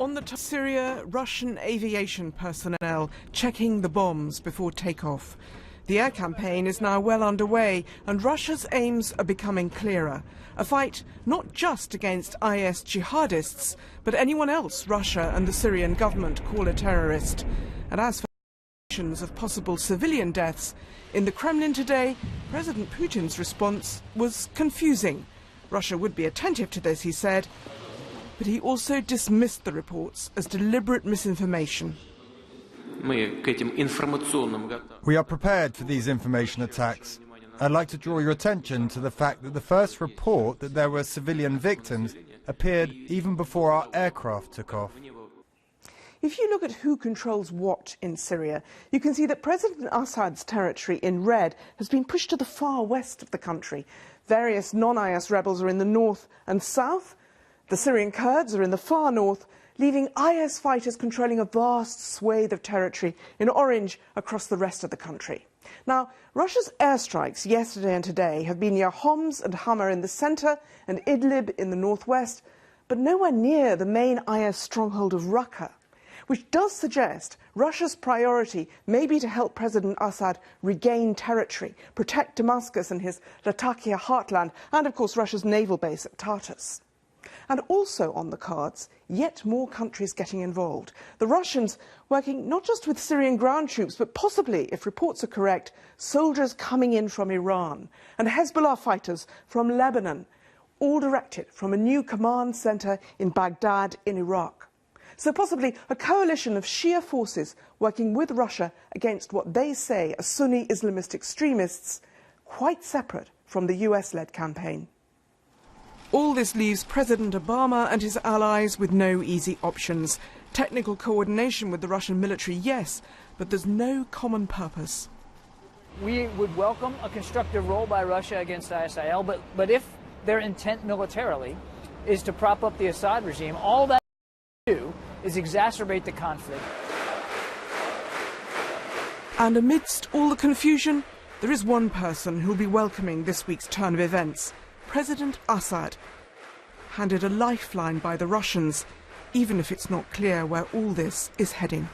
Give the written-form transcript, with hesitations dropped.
On the Syria, Russian aviation personnel checking the bombs before takeoff. The air campaign is now well underway and Russia's aims are becoming clearer. A fight not just against IS jihadists, but anyone else Russia and the Syrian government call a terrorist. And as for of possible civilian deaths, in the Kremlin today, President Putin's response was confusing. Russia would be attentive to this, he said, but he also dismissed the reports as deliberate misinformation. We are prepared for these information attacks. I'd like to draw your attention to the fact that the first report that there were civilian victims appeared even before our aircraft took off. If you look at who controls what in Syria, you can see that President Assad's territory in red has been pushed to the far west of the country. Various non-IS rebels are in the north and south. The Syrian Kurds are in the far north, leaving IS fighters controlling a vast swathe of territory in orange across the rest of the country. Now, Russia's airstrikes yesterday and today have been near Homs and Hama in the centre and Idlib in the northwest, but nowhere near the main IS stronghold of Raqqa, which does suggest Russia's priority may be to help President Assad regain territory, protect Damascus and his Latakia heartland, and of course Russia's naval base at Tartus. And also on the cards, yet more countries getting involved. The Russians working not just with Syrian ground troops, but possibly, if reports are correct, soldiers coming in from Iran and Hezbollah fighters from Lebanon, all directed from a new command centre in Baghdad in Iraq. So possibly a coalition of Shia forces working with Russia against what they say are Sunni Islamist extremists, quite separate from the US-led campaign. All this leaves President Obama and his allies with no easy options. Technical coordination with the Russian military, yes, but there's no common purpose. We would welcome a constructive role by Russia against ISIL, but if their intent militarily is to prop up the Assad regime, all that do is exacerbate the conflict. And amidst all the confusion, there is one person who'll be welcoming this week's turn of events. President Assad, handed a lifeline by the Russians, even if it's not clear where all this is heading.